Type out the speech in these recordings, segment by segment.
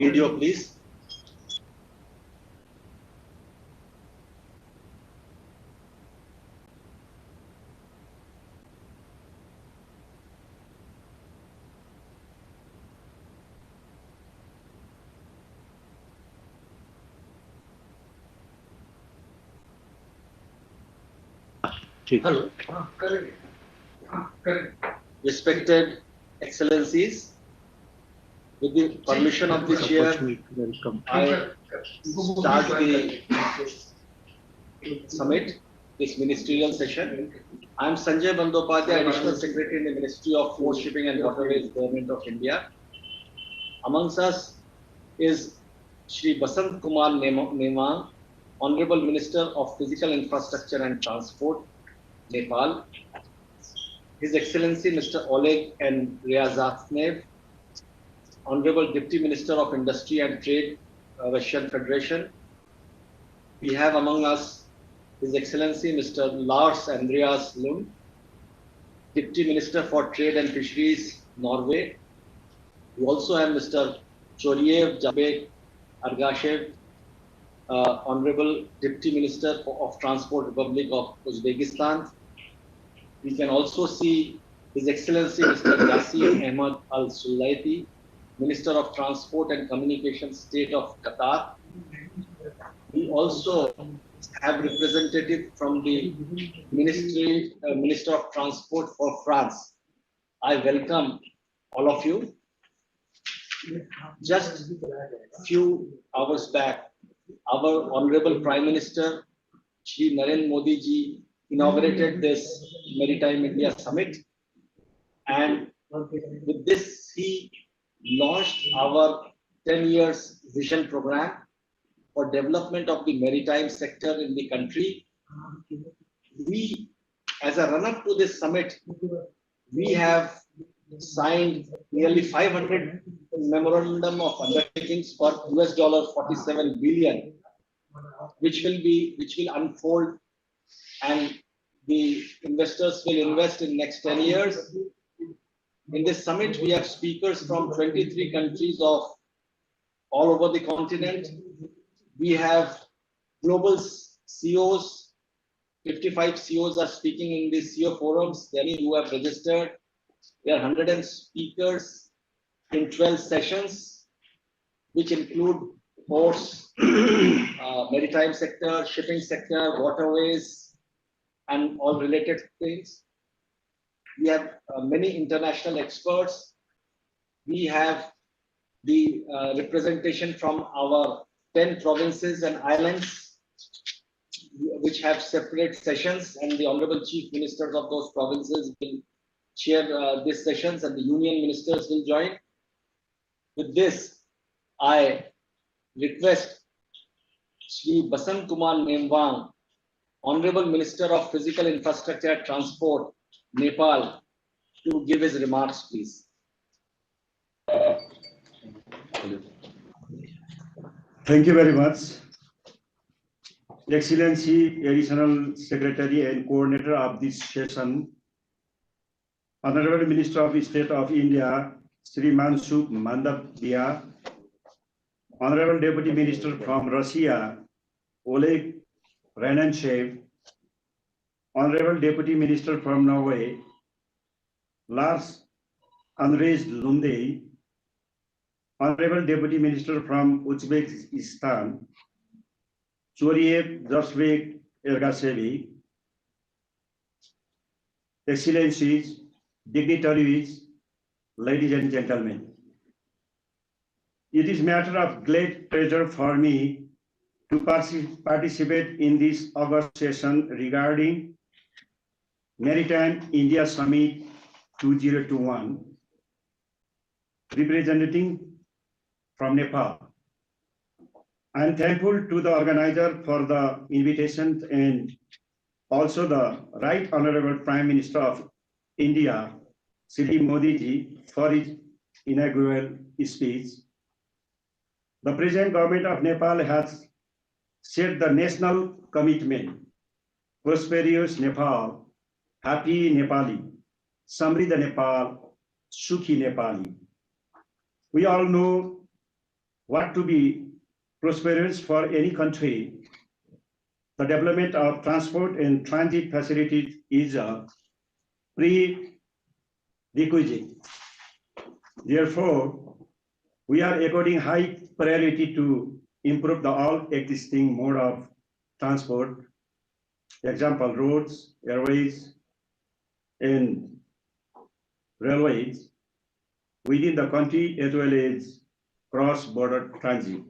Video, please. Hello. Respected Excellencies, with the permission of the chair, I start the summit, this ministerial session. I am Sanjay Bandyopadhyay, Additional Secretary in the Ministry of Port Shipping and Waterways, Government of India. Amongst us is Shri Basant Kumar Nemang, Honorable Minister of Physical Infrastructure and Transport, Nepal. His Excellency Mr. Oleg N. Ryazantsev, Honorable Deputy Minister of Industry and Trade, Russian Federation. We have among us His Excellency Mr. Lars Andreas Lund, Deputy Minister for Trade and Fisheries, Norway. We also have Mr. Choriev Jabek Argashev, Honorable Deputy Minister of Transport, Republic of Uzbekistan. We can also see His Excellency Mr. Yasir Ahmad Al Sulaiti, Minister of Transport and Communications, State of Qatar. We also have representative from the Minister of Transport for France. I welcome all of you. Just a few hours back, our Honorable Prime Minister, Shri Narendra Modi ji, inaugurated this Maritime India Summit, and with this he launched our 10 years vision program for development of the maritime sector in the country. We, as a run-up to this summit, we have signed nearly 500 memorandum of undertakings for $47 billion, which will unfold, and the investors will invest in next 10 years. In this summit, we have speakers from 23 countries of all over the continent. We have global CEOs, 55 CEOs are speaking in these CEO forums, many who have registered. There are 100 speakers in 12 sessions, which include ports, maritime sector, shipping sector, waterways, and all related things. We have many international experts. We have the representation from our 10 provinces and islands, which have separate sessions, and the Honorable Chief Ministers of those provinces will chair these sessions, and the Union Ministers will join. With this, I request Shri Basant Kumar Nemang, Honorable Minister of Physical Infrastructure and Transport, Nepal, to give his remarks, please. Thank you very much. Excellency, Additional Secretary and Coordinator of this session, Honorable Minister of State of India, Shri Mansukh Mandavia, Honorable Deputy Minister from Russia, Oleg Ryazantsev, Honorable Deputy Minister from Norway, Lars Andreas Lund, Honorable Deputy Minister from Uzbekistan, Choriev Jabek Argashev, Excellencies, dignitaries, ladies and gentlemen. It is a matter of great pleasure for me to participate in this August session regarding Maritime India Summit 2021, representing from Nepal. I am thankful to the organizer for the invitation and also the Right Honorable Prime Minister of India, Shri Modi ji, for his inaugural speech. The present government of Nepal has set the national commitment, prosperous Nepal, happy Nepali, Samridha Nepal, Sukhi Nepali. We all know what to be prosperous for any country, the development of transport and transit facilities is a prerequisite. Therefore, we are according high priority to improve the all existing mode of transport, example, roads, airways, and railways within the country as well as cross-border transit.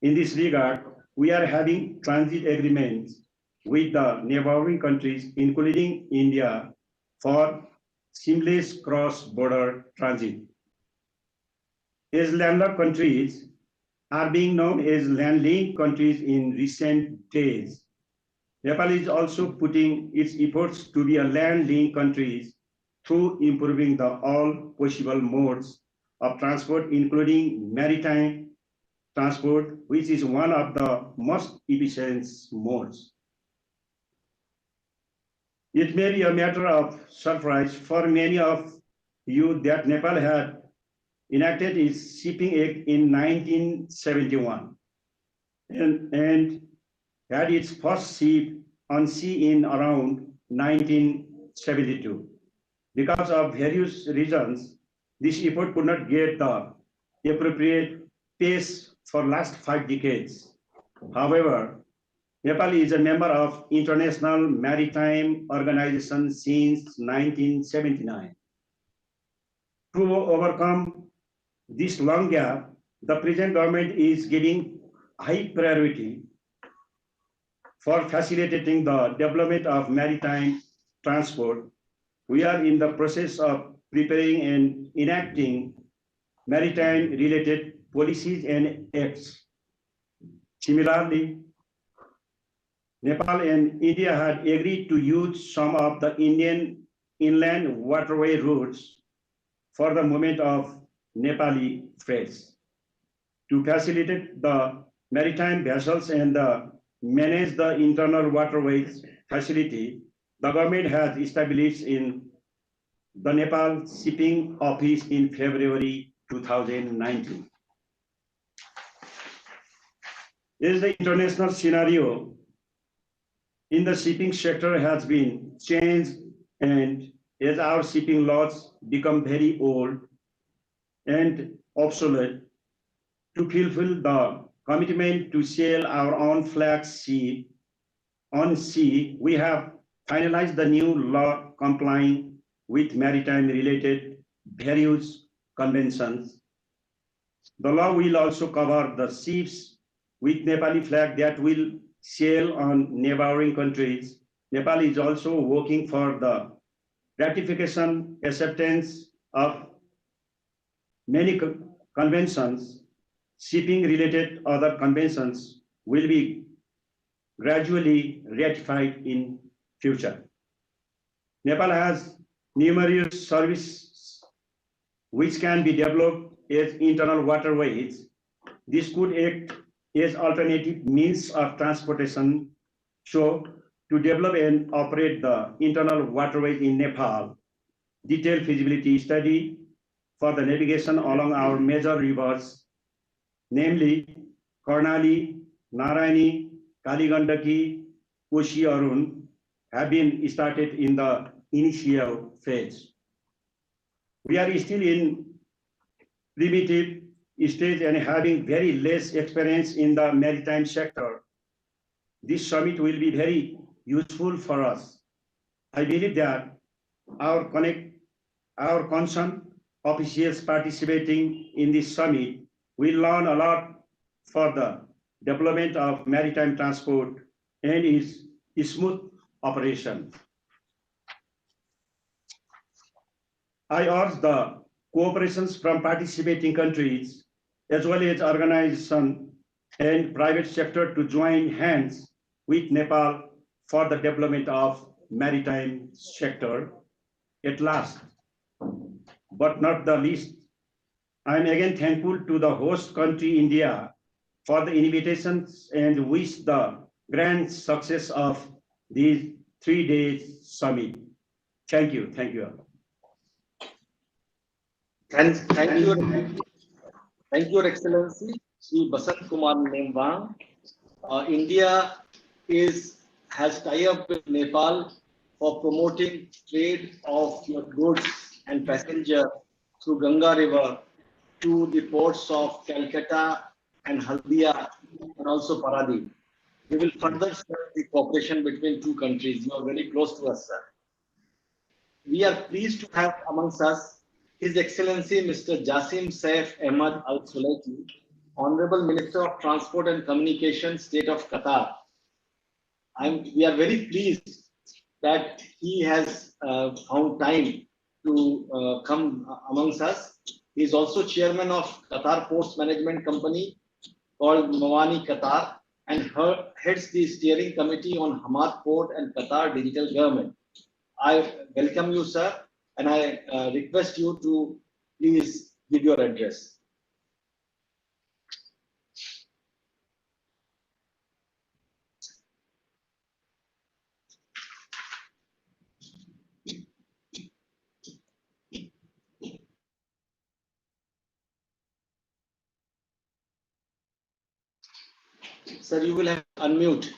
In this regard, we are having transit agreements with the neighboring countries, including India, for seamless cross-border transit. As landlocked countries are being known as land-linked countries in recent days, Nepal is also putting its efforts to be a land-linked country through improving the all possible modes of transport, including maritime transport, which is one of the most efficient modes. It may be a matter of surprise for many of you that Nepal had enacted its Shipping Act in 1971 and had its first ship on sea in around 1972. Because of various reasons, this effort could not get the appropriate pace for last 5 decades. However, Nepal is a member of International Maritime Organization since 1979. To overcome this long gap, the present government is giving high priority for facilitating the development of maritime transport. We are in the process of preparing and enacting maritime-related policies and acts. Similarly, Nepal and India had agreed to use some of the Indian inland waterway routes for the movement of Nepali freight. To facilitate the maritime vessels and manage the internal waterways facility, the government has established in the Nepal Shipping Office in February 2019. As the international scenario in the shipping sector has been changed and as our shipping laws become very old and obsolete, to fulfill the commitment to sail our own flag ship on sea, we have finalized the new law complying with maritime related various conventions. The law will also cover the ships with Nepali flag that will sail on neighboring countries. Nepal is also working for the ratification acceptance of many conventions. Shipping related other conventions will be gradually ratified in future. Nepal has numerous services which can be developed as internal waterways. This could act as alternative means of transportation. So, to develop and operate the internal waterways in Nepal, detailed feasibility study for the navigation along our major rivers, namely Karnali, Narayani, Kaligandaki, Koshi, Arun, have been started in the initial phase. We are still in primitive stage and having very less experience in the maritime sector. This summit will be very useful for us. I believe that our concerned officials participating in this summit will learn a lot for the development of maritime transport and its smooth operation. I urge the cooperations from participating countries as well as organizations and private sector to join hands with Nepal for the development of maritime sector. At last, but not the least, I am again thankful to the host country, India, for the invitations and wish the grand success of these 3 days summit. Thank you. Thank you. Thank you, Your Excellency. Shri Basant Kumar Nemwang. India has tie-up with Nepal for promoting trade of goods and passenger through Ganga River to the ports of Calcutta and Haldia and also Paradip. We will further strengthen the cooperation between two countries. You are very close to us, sir. We are pleased to have amongst us His Excellency Mr. Jasim Saif Ahmad Al Sulaiti, Honorable Minister of Transport and Communication, State of Qatar. We are very pleased that he has found time to come amongst us. He is also chairman of Qatar Ports Management Company called Mawani Qatar and heads the steering committee on Hamad Port and Qatar Digital Government. I welcome you, sir, and I request you to please give your address. Sir, you will have to unmute.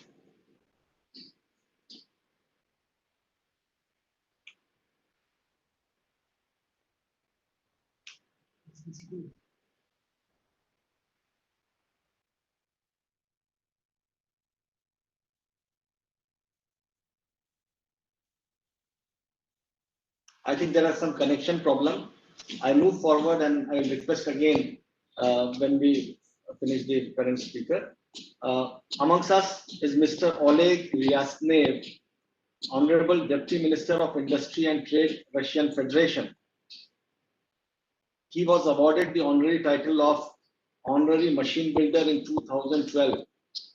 I think there are some connection problem. I move forward and I request again when we finish the current speaker. Amongst us is Mr. Oleg Ryasnev, Honorable Deputy Minister of Industry and Trade, Russian Federation. He was awarded the honorary title of Honorary Machine Builder in 2012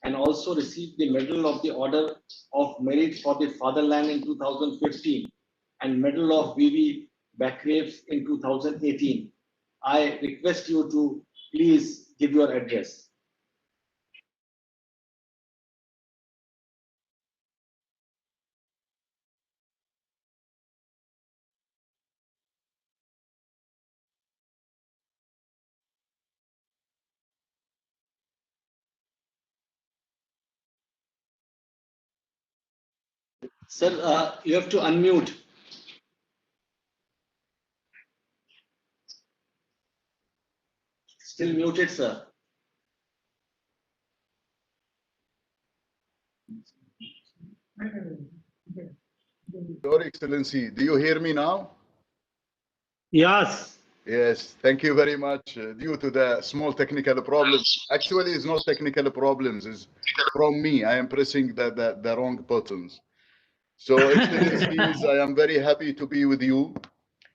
and also received the Medal of the Order of Merit for the Fatherland in 2015 and Medal of V.V. Bakrev in 2018. I request you to please give your address. Sir, you have to unmute. Still muted, sir. Your Excellency, do you hear me now? Yes. Yes, thank you very much. Due to the small technical problem, actually it's not technical problems, it's from me. I am pressing the wrong buttons. So Excellencies, I am very happy to be with you.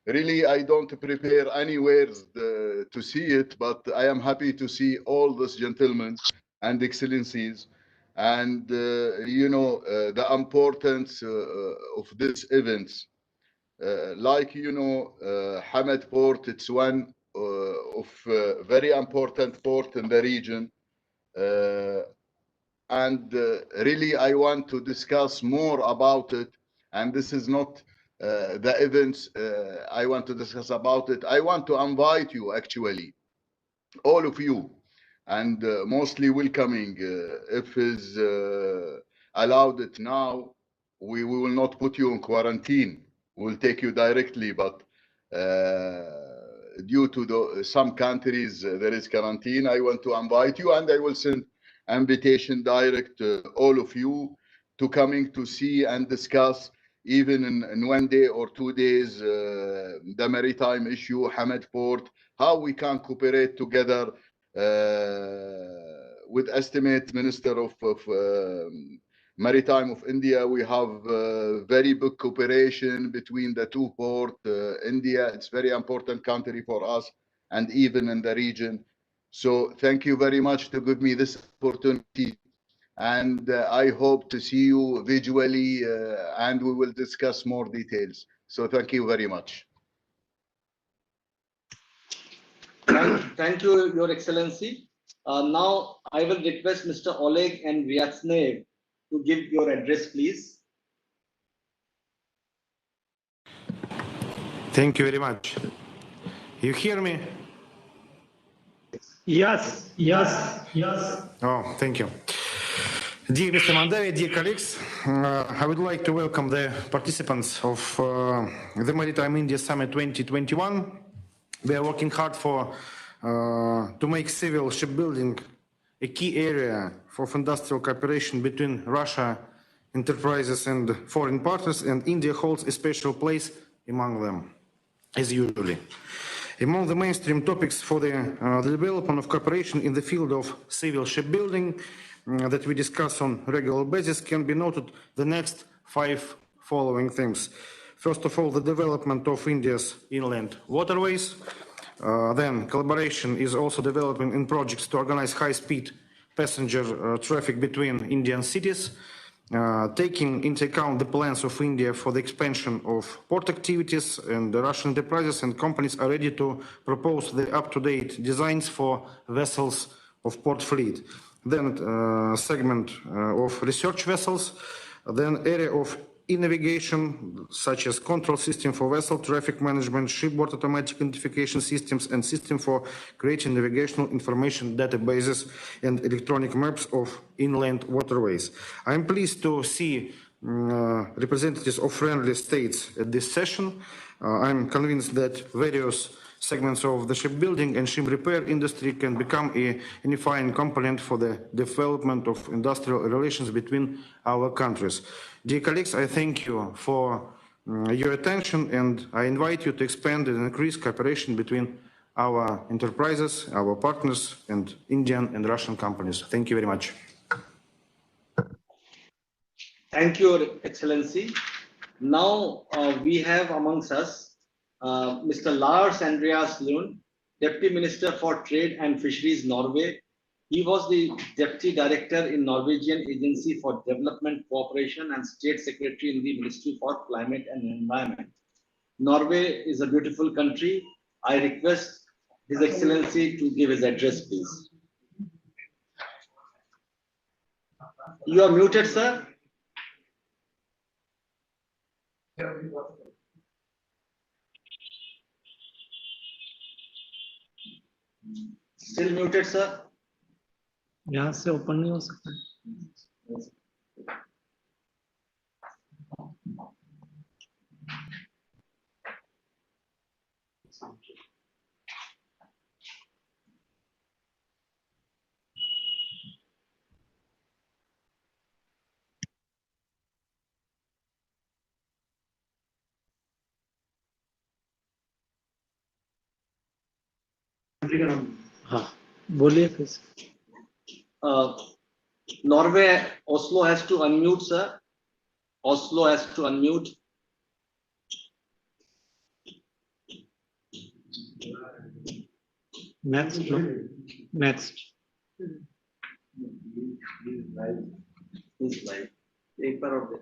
Really, I don't prepare anywhere to see it, but I am happy to see all these gentlemen and Excellencies. And, the importance of these events. Like Hamad Port, it's one of very important port in the region. And really, I want to discuss more about it. And this is not the events I want to discuss about it. I want to invite you, actually, all of you, and mostly welcoming. If is allowed it now, we will not put you in quarantine. We'll take you directly, but due to some countries there is quarantine. I want to invite you, and I will send invitation direct to all of you to coming to see and discuss, even in 1 day or 2 days, the maritime issue, Hamad Port, how we can cooperate together with estimate Minister of Maritime of India. We have very big cooperation between the two ports. India, it's very important country for us and even in the region. So thank you very much to give me this opportunity. And I hope to see you visually and we will discuss more details. So thank you very much. Thank you, Your Excellency. Now, I will request Mr. Oleg and Ryasnev to give your address, please. Thank you very much. You hear me? Yes. Oh, thank you. Dear Mr. Mandavi, dear colleagues, I would like to welcome the participants of the Maritime India Summit 2021. We are working hard to make civil shipbuilding a key area of industrial cooperation between Russia enterprises and foreign partners, and India holds a special place among them, as usually. Among the mainstream topics for the development of cooperation in the field of civil shipbuilding that we discuss on a regular basis can be noted the next 5 following themes. First of all, the development of India's inland waterways. Then collaboration is also developing in projects to organize high-speed passenger traffic between Indian cities. Taking into account the plans of India for the expansion of port activities, and the Russian enterprises and companies are ready to propose the up-to-date designs for vessels of port fleet. Then segment of research vessels, then area of e-navigation, such as control system for vessel traffic management, shipboard automatic identification systems, and system for creating navigational information databases and electronic maps of inland waterways. I am pleased to see representatives of friendly states at this session. I'm convinced that various segments of the shipbuilding and ship repair industry can become a unifying component for the development of industrial relations between our countries. Dear colleagues, I thank you for your attention, and I invite you to expand and increase cooperation between our enterprises, our partners, and Indian and Russian companies. Thank you very much. Thank you, Your Excellency. Now we have amongst us Mr. Lars Andreas Lund, Deputy Minister for Trade and Fisheries, Norway. He was the Deputy Director in Norwegian Agency for Development Cooperation and State Secretary in the Ministry for Climate and Environment. Norway is a beautiful country. I request His Excellency to give his address, please. You are muted, sir. Still muted, sir. यहाँ से open नहीं हो सकता. हाँ, बोलिए फिर. Norway, Oslo has to unmute, sir. Oslo has to unmute. Next. Please live. Paper of the.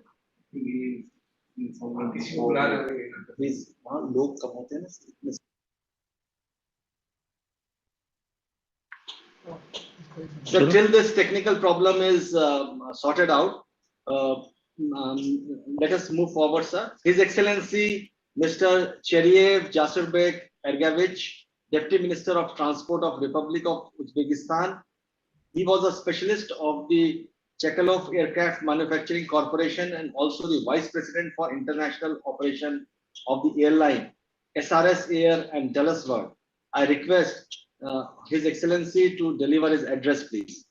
Please, लोग कम होते हैं ना. So till this technical problem is sorted out, let us move forward, sir. His Excellency Mr. Cheryev Jasurbek Ergavich, Deputy Minister of Transport of Republic of Uzbekistan. He was a specialist of the Chekalov Aircraft Manufacturing Corporation and also the Vice President for International Operation of the airline SRS Air and Dulles World. I request His Excellency to deliver his address, please.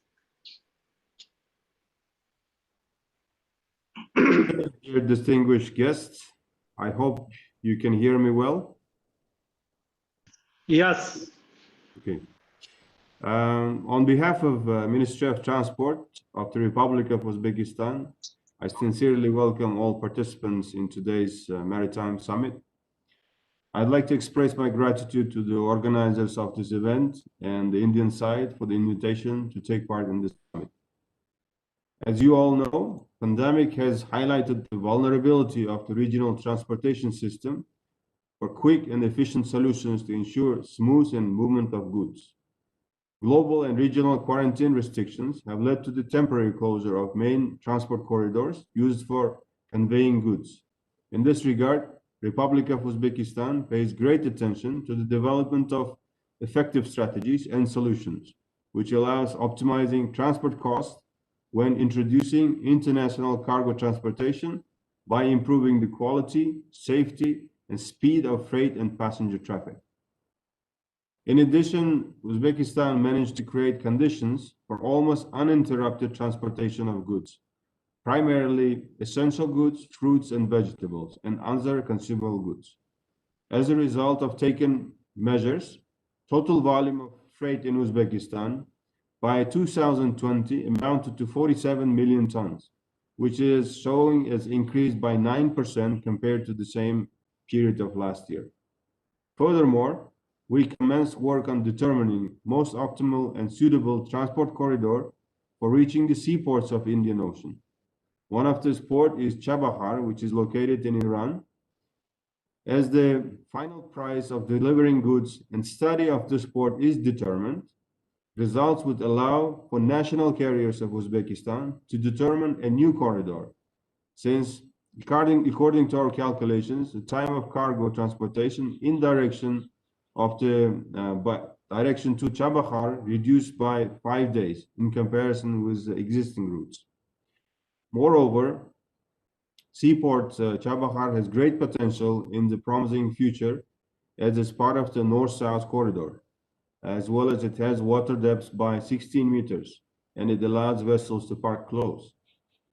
Dear distinguished guests, I hope you can hear me well. Yes. Okay. On behalf of Ministry of Transport of the Republic of Uzbekistan, I sincerely welcome all participants in today's Maritime Summit. I'd like to express my gratitude to the organizers of this event and the Indian side for the invitation to take part in this summit. As you all know, pandemic has highlighted the vulnerability of the regional transportation system for quick and efficient solutions to ensure smooth and movement of goods. Global and regional quarantine restrictions have led to the temporary closure of main transport corridors used for conveying goods. In this regard, Republic of Uzbekistan pays great attention to the development of effective strategies and solutions, which allows optimizing transport costs when introducing international cargo transportation by improving the quality, safety, and speed of freight and passenger traffic. In addition, Uzbekistan managed to create conditions for almost uninterrupted transportation of goods, primarily essential goods, fruits and vegetables, and other consumable goods. As a result of taken measures, total volume of freight in Uzbekistan by 2020 amounted to 47 million tons, which is showing as increased by 9% compared to the same period of last year. Furthermore, we commenced work on determining most optimal and suitable transport corridor for reaching the seaports of Indian Ocean. One of this port is Chabahar, which is located in Iran. As the final price of delivering goods and study of this port is determined, results would allow for national carriers of Uzbekistan to determine a new corridor, since according to our calculations, the time of cargo transportation in direction of the direction to Chabahar reduced by 5 days in comparison with the existing routes. Moreover, seaport Chabahar has great potential in the promising future as it's part of the north-south corridor, as well as it has water depths by 16 meters, and it allows vessels to park close,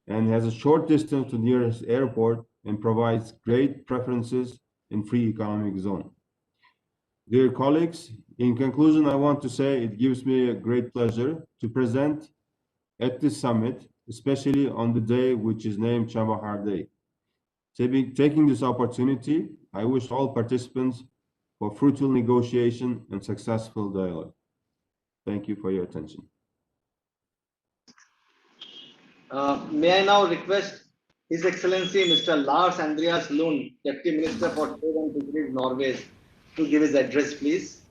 and has a short distance to nearest airport and provides great preferences in free economic zone. Dear colleagues, in conclusion, I want to say it gives me a great pleasure to present at this summit, especially on the day which is named Chabahar Day. Taking this opportunity, I wish all participants for fruitful negotiation and successful dialogue. Thank you for your attention. May I now request His Excellency Mr. Lars Andreas Lund, Deputy Minister for Trade and Fisheries, Norway, to give his address, please.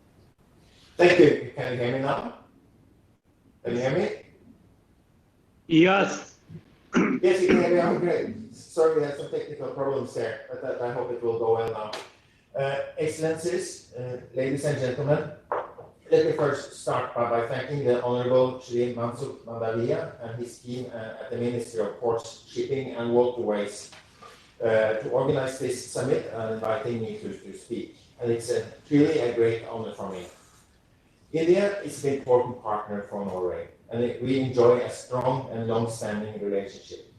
Thank you. Can you hear me now? Can you hear me? Yes. Yes, you can hear me. I'm great. Sorry, we had some technical problems there, but I hope it will go well now. Excellencies, ladies and gentlemen, let me first start by thanking the Honorable Shri Mansukh Mandaviya and his team at the Ministry of Ports, Shipping and Waterways to organize this summit and inviting me to speak. And it's truly a great honor for me. India is an important partner for Norway, and we enjoy a strong and long-standing relationship.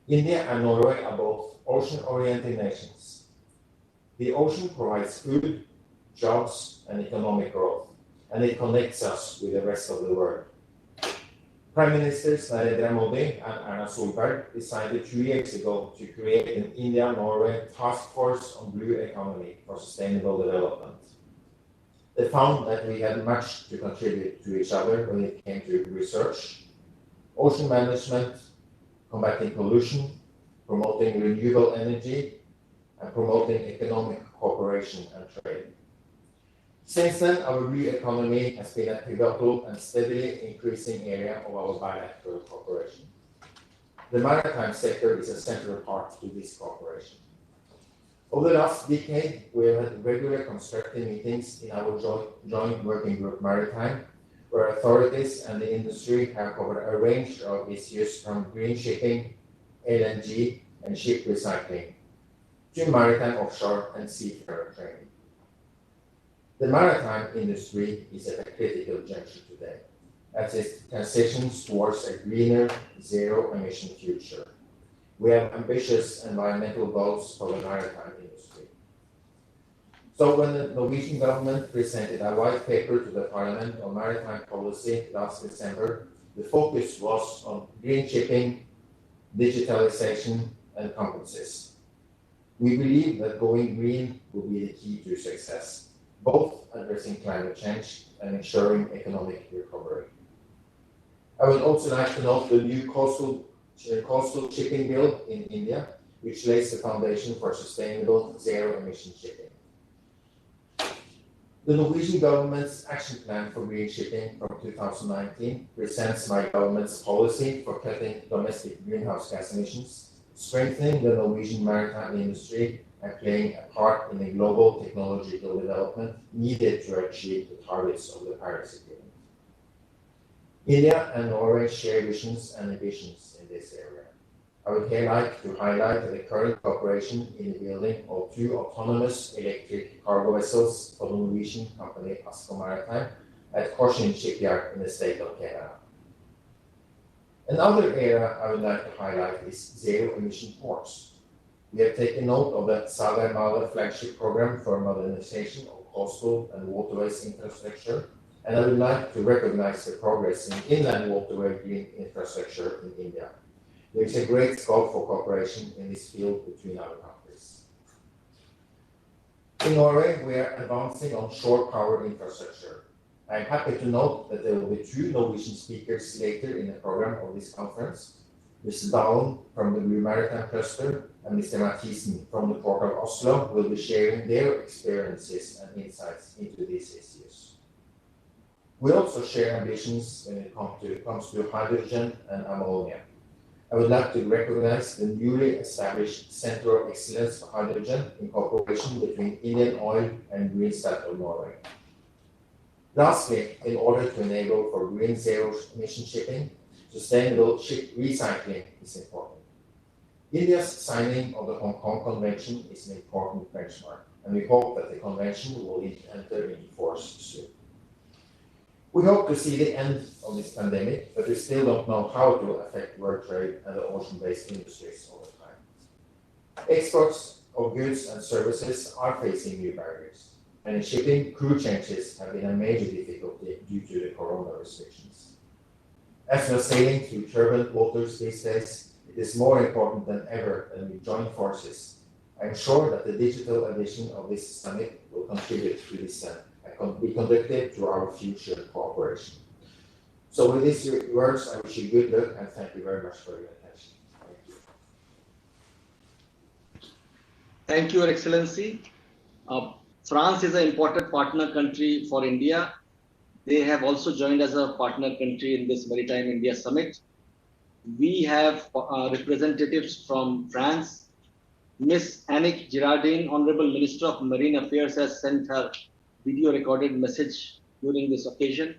India and Norway are both ocean-oriented nations. The ocean provides food, jobs, and economic growth, and it connects us with the rest of the world. Prime Ministers Narendra Modi and Erna Solberg decided 2 years ago to create an India-Norway task force on blue economy for sustainable development. They found that we had much to contribute to each other when it came to research, ocean management, combating pollution, promoting renewable energy, and promoting economic cooperation and trade. Since then, our blue economy has been a pivotal and steadily increasing area of our bilateral cooperation. The maritime sector is a central part to this cooperation. Over the last decade, we have had regular constructive meetings in our joint working group Maritime, where authorities and the industry have covered a range of issues from green shipping, LNG, and ship recycling, to maritime offshore and seafarer training. The maritime industry is at a critical juncture today, as it transitions towards a greener, zero-emission future. We have ambitious environmental goals for the maritime industry. So when the Norwegian government presented a white paper to the Parliament on maritime policy last December, the focus was on green shipping, digitalization, and competencies. We believe that going green will be the key to success, both addressing climate change and ensuring economic recovery. I would also like to note the new coastal shipping bill in India, which lays the foundation for sustainable zero-emission shipping. The Norwegian government's action plan for green shipping from 2019 presents my government's policy for cutting domestic greenhouse gas emissions, strengthening the Norwegian maritime industry, and playing a part in the global technological development needed to achieve the targets of the Paris Agreement. India and Norway share visions and ambitions in this area. I would here like to highlight the current cooperation in the building of 2 autonomous electric cargo vessels for the Norwegian company Asker Maritime at Korsnäs shipyard in the state of Kerala. Another area I would like to highlight is zero-emission ports. We have taken note of the Sagarmala flagship program for modernization of coastal and waterways infrastructure, and I would like to recognize the progress in inland waterway green infrastructure in India. There is a great scope for cooperation in this field between our countries. In Norway, we are advancing on shore power infrastructure. I am happy to note that there will be 2 Norwegian speakers later in the program of this conference. Mr. Dahlen from the Blue Maritime Cluster and Mr. Mathisen from the Port of Oslo will be sharing their experiences and insights into these issues. We also share ambitions when it comes to hydrogen and ammonia. I would like to recognize the newly established Center of Excellence for Hydrogen in cooperation between Indian Oil and Green Stat of Norway. Lastly, in order to enable for green zero-emission shipping, sustainable ship recycling is important. India's signing of the Hong Kong Convention is an important benchmark, and we hope that the convention will enter into force soon. We hope to see the end of this pandemic, but we still don't know how it will affect world trade and the ocean-based industries over time. Exports of goods and services are facing new barriers, and in shipping, crew changes have been a major difficulty due to the corona restrictions. As we are sailing through turbulent waters these days, it is more important than ever that we join forces. I am sure that the digital edition of this summit will contribute to this and be conducted to our future cooperation. So with these words, I wish you good luck and thank you very much for your attention. Thank you. Thank you, Your Excellency. France is an important partner country for India. They have also joined as a partner country in this Maritime India Summit. We have representatives from France. Ms. Annick Girardin, Honorable Minister of Marine Affairs, has sent her video recorded message during this occasion.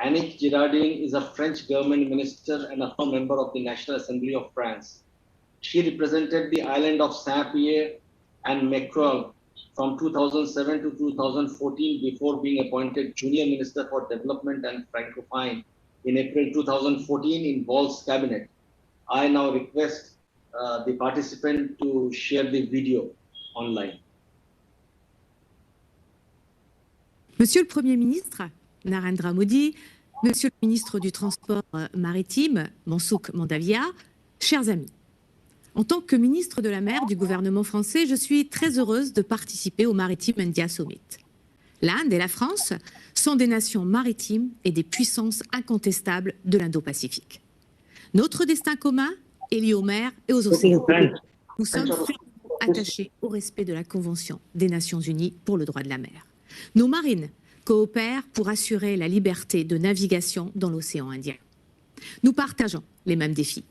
Annick Girardin is a French government minister and a member of the National Assembly of France. She represented the island of Saint-Pierre and Miquelon from 2007 to 2014 before being appointed Junior Minister for Development and Francophone in April 2014 in Ball's cabinet. I now request the participant to share the video online. Monsieur le Premier ministre, Narendra Modi, Monsieur le ministre du Transport maritime, Mansouk Mandavia, chers amis. En tant que ministre de la mer du gouvernement français, je suis très heureuse de participer au Maritime India Summit. L'Inde et la France sont des nations maritimes et des puissances incontestables de l'Indo-Pacifique. Notre destin commun est lié aux mers et aux océans. Nous sommes fermement attachés au respect de la Convention des Nations Unies pour le droit de la mer. Nos marines coopèrent pour assurer la liberté de navigation dans l'océan Indien. Nous partageons les mêmes défis.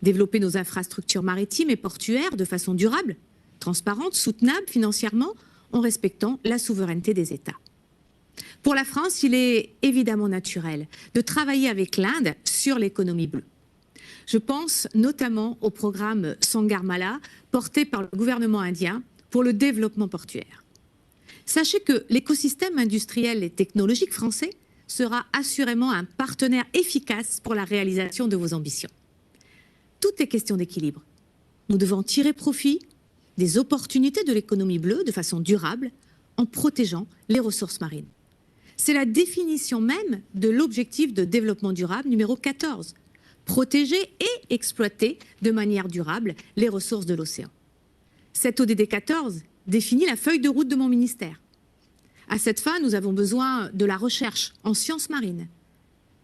Développer nos infrastructures maritimes et portuaires de façon durable, transparente, soutenable financièrement, en respectant la souveraineté des États. Pour la France, il est évidemment naturel de travailler avec l'Inde sur l'économie bleue. Je pense notamment au programme Sangarmala porté par le gouvernement indien pour le développement portuaire. Sachez que l'écosystème industriel et technologique français sera assurément un partenaire efficace pour la réalisation de vos ambitions. Tout est question d'équilibre. Nous devons tirer profit des opportunités de l'économie bleue de façon durable en protégeant les ressources marines. C'est la définition même de l'objectif de développement durable numéro 14. Protéger et exploiter de manière durable les ressources de l'océan. Cet ODD 14 définit la feuille de route de mon ministère. À cette fin, nous avons besoin de la recherche en sciences marines.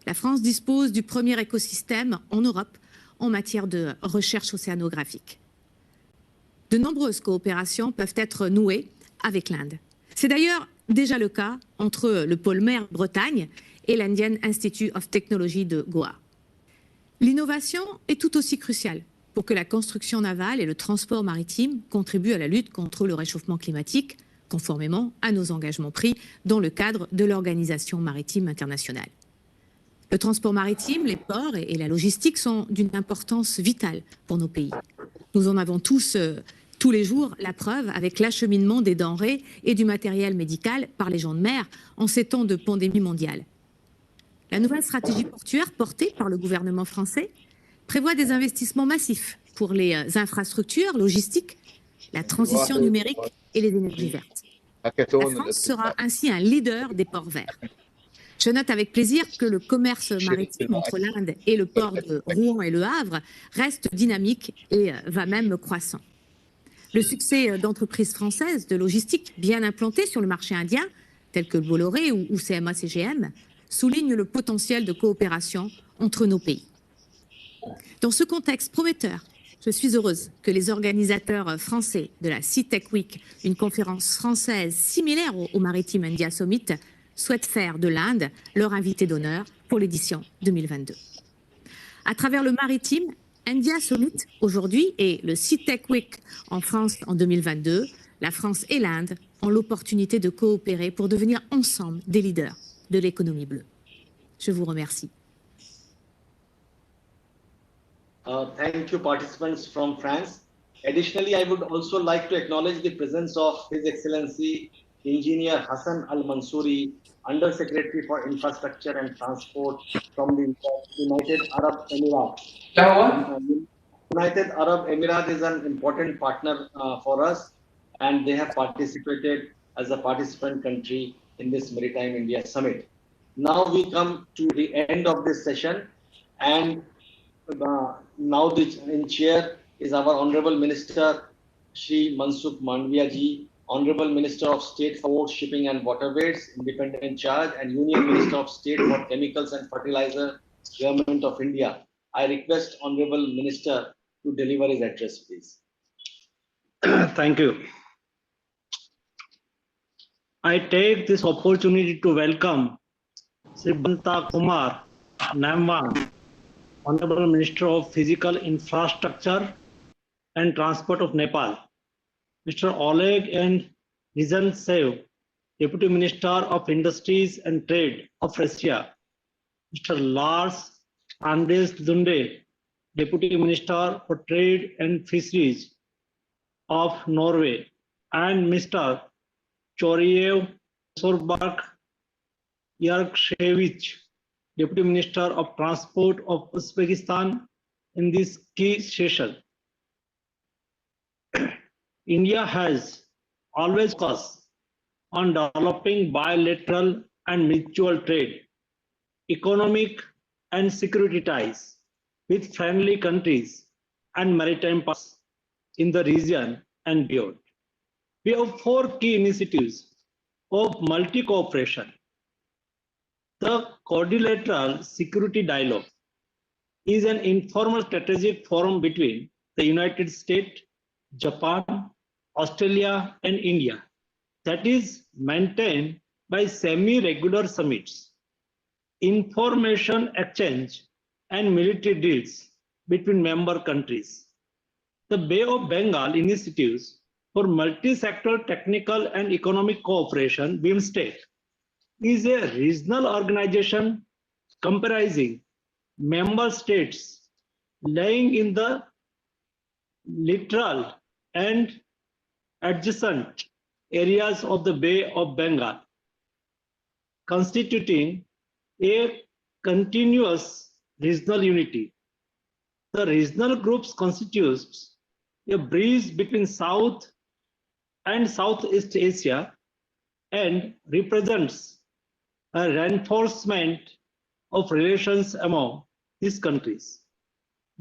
La France dispose du premier écosystème en Europe en matière de recherche océanographique. De nombreuses coopérations peuvent être nouées avec l'Inde. C'est d'ailleurs déjà le cas entre le pôle mer Bretagne et l'Indian Institute of Technology de Goa. L'innovation est tout aussi cruciale pour que la construction navale et le transport maritime contribuent à la lutte contre le réchauffement climatique, conformément à nos engagements pris dans le cadre de l'Organisation maritime internationale. Le transport maritime, les ports et la logistique sont d'une importance vitale pour nos pays. Nous en avons tous les jours la preuve avec l'acheminement des denrées et du matériel médical par les gens de mer en ces temps de pandémie mondiale. La nouvelle stratégie portuaire portée par le gouvernement français prévoit des investissements massifs pour les infrastructures logistiques, la transition numérique et les énergies vertes. La France sera ainsi un leader des ports verts. Je note avec plaisir que le commerce maritime entre l'Inde et le port de Rouen et Le Havre reste dynamique et va même croissant. Le succès d'entreprises françaises de logistique bien implantées sur le marché indien, telles que Bolloré ou CMA-CGM, souligne le potentiel de coopération entre nos pays. Dans ce contexte prometteur, je suis heureuse que les organisateurs français de la Sea Tech Week, une conférence française similaire au Maritime India Summit, souhaitent faire de l'Inde leur invité d'honneur pour l'édition 2022. À travers le Maritime India Summit aujourd'hui et le Sea Tech Week en France en 2022, la France et l'Inde ont l'opportunité de coopérer pour devenir ensemble des leaders de l'économie bleue. Je vous remercie. Thank you, participants from France. Additionally, I would also like to acknowledge the presence of His Excellency Engineer Hassan Al-Mansouri, Under Secretary for Infrastructure and Transport from the United Arab Emirates. United Arab Emirates is an important partner for us, and they have participated as a participant country in this Maritime India Summit. Now we come to the end of this session, and now the chair is our Honorable Minister, Shri Mansukh Mandviya ji, Honorable Minister of State for Port, Shipping and Waterways, Independent Charge, and Union Minister of State for Chemicals and Fertilizer, Government of India. I request Honorable Minister to deliver his address, please. Thank you. I take this opportunity to welcome Sri Banta Kumar Namwang, Honorable Minister of Physical Infrastructure and Transport of Nepal, Mr. Oleg and Rizantsev, Deputy Minister of Industries and Trade of Russia, Mr. Lars Andres Lunde, Deputy Minister for Trade and Fisheries of Norway, and Mr. Choriev Sorbark Yarkshevich, Deputy Minister of Transport of Uzbekistan, in this key session. India has always focused on developing bilateral and mutual trade, economic and security ties with friendly countries and maritime partners in the region and beyond. We have 4 key initiatives of multi-cooperation. The Quadrilateral Security Dialogue is an informal strategic forum between the United States, Japan, Australia, and India that is maintained by semi-regular summits, information exchange, and military deals between member countries. The Bay of Bengal initiatives for multi-sector technical and economic cooperation, BIMSTEC, is a regional organization comprising member states lying in the littoral and adjacent areas of the Bay of Bengal, constituting a continuous regional unity. The regional groups constitutes a bridge between South and Southeast Asia and represents a reinforcement of relations among these countries.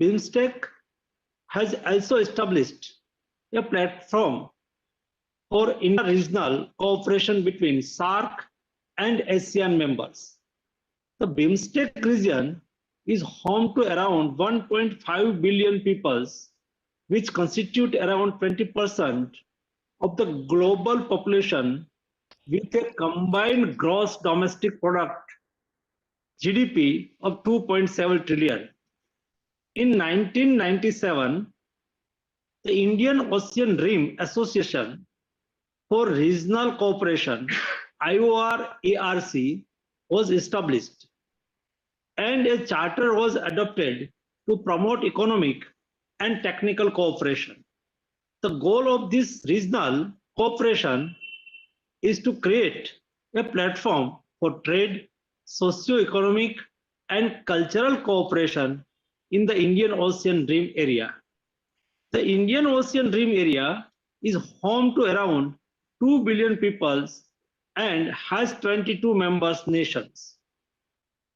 BIMSTEC has also established a platform for inter-regional cooperation between SAARC and ASEAN members. The BIMSTEC region is home to around 1.5 billion peoples, which constitute around 20% of the global population, with a combined gross domestic product, GDP, of 2.7 trillion. In 1997, the Indian Ocean Rim Association for Regional Cooperation, IOR-ARC, was established, and a charter was adopted to promote economic and technical cooperation. The goal of this regional cooperation is to create a platform for trade, socio-economic, and cultural cooperation in the Indian Ocean Rim area. The Indian Ocean Rim area is home to around 2 billion people and has 22 member nations.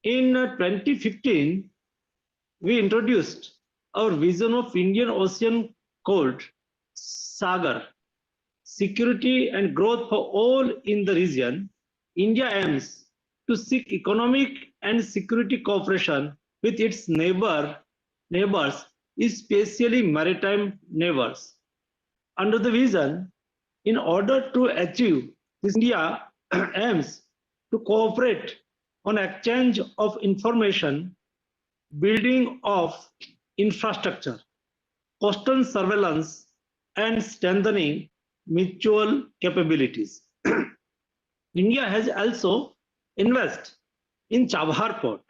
In 2015, we introduced our vision of Indian Ocean called Sagar, security and growth for all in the region. India aims to seek economic and security cooperation with its neighbors, especially maritime neighbors. Under the vision, in order to achieve this, India aims to cooperate on exchange of information, building of infrastructure, coastal surveillance, and strengthening mutual capabilities. India has also invested in Chabhar Port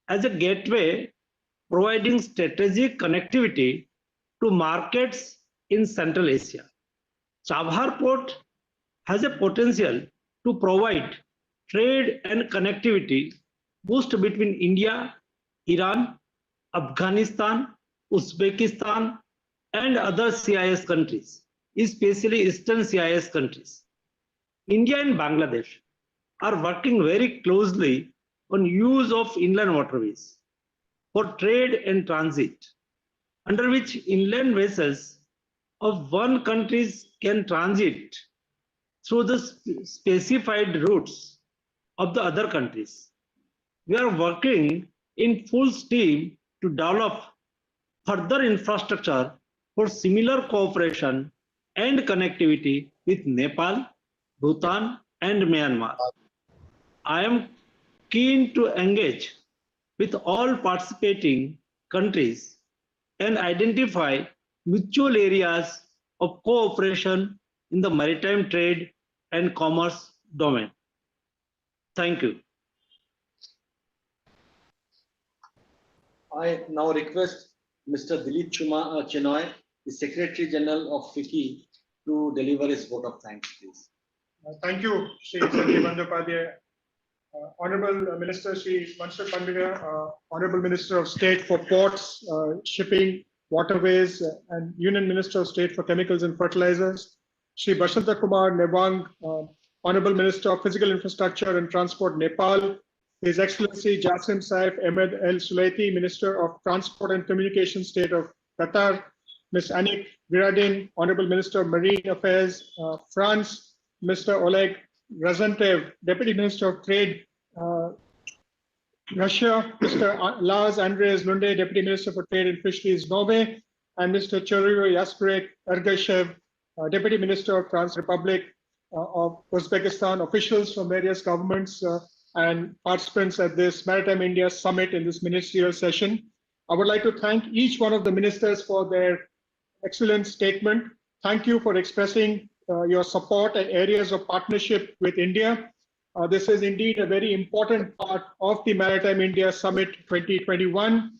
as a gateway, providing strategic connectivity to markets in Central Asia. Chabhar Port has a potential to provide trade and connectivity boost between India, Iran, Afghanistan, Uzbekistan, and other CIS countries, especially Eastern CIS countries. India and Bangladesh are working very closely on use of inland waterways for trade and transit, under which inland vessels of one country can transit through the specified routes of the other countries. We are working in full steam to develop further infrastructure for similar cooperation and connectivity with Nepal, Bhutan, and Myanmar. I am keen to engage with all participating countries and identify mutual areas of cooperation in the maritime trade and commerce domain. Thank you. I now request Mr. Dilip Chenoy, the Secretary General of FICCI, to deliver his vote of thanks, please. Thank you, Shri Sanjay Bandyopadhyay. Honorable Minister Shri Mansukh Mandaviya, Honorable Minister of State for Ports, Shipping, Waterways, and Union Minister of State for Chemicals and Fertilizers, Shri Bashanta Kumar Nebang, Honorable Minister of Physical Infrastructure and Transport, Nepal, His Excellency Jassim Saif Ahmed El Sulaiti, Minister of Transport and Communication, State of Qatar, Ms. Anik Viradin, Honorable Minister of Marine Affairs, France, Mr. Oleg Razantev, Deputy Minister of Trade, Russia, Mr. Lars Andreas Lunde, Deputy Minister for Trade and Fisheries, Norway, and Mr. Choryo Yasperek Ergashev, Deputy Minister of Trans Republic of Uzbekistan, officials from various governments and participants at this Maritime India Summit in this ministerial session. I would like to thank each one of the ministers for their excellent statement. Thank you for expressing your support and areas of partnership with India. This is indeed a very important part of the Maritime India Summit 2021.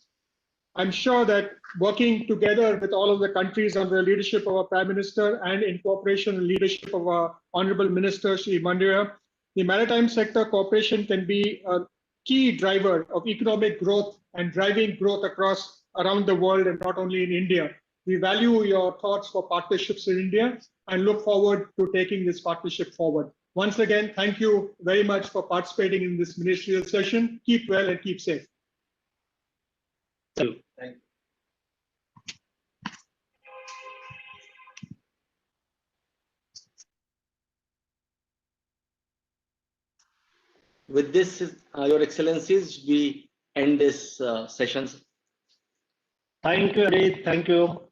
I'm sure that working together with all of the countries under the leadership of our Prime Minister and in cooperation and leadership of our Honorable Minister, Shri Mandaviya, the maritime sector cooperation can be a key driver of economic growth and driving growth around the world and not only in India. We value your thoughts for partnerships in India and look forward to taking this partnership forward. Once again, thank you very much for participating in this ministerial session. Keep well and keep safe. Thank you. Thank you. With this, Your Excellencies, we end this session. Thank you, Harith. Thank you.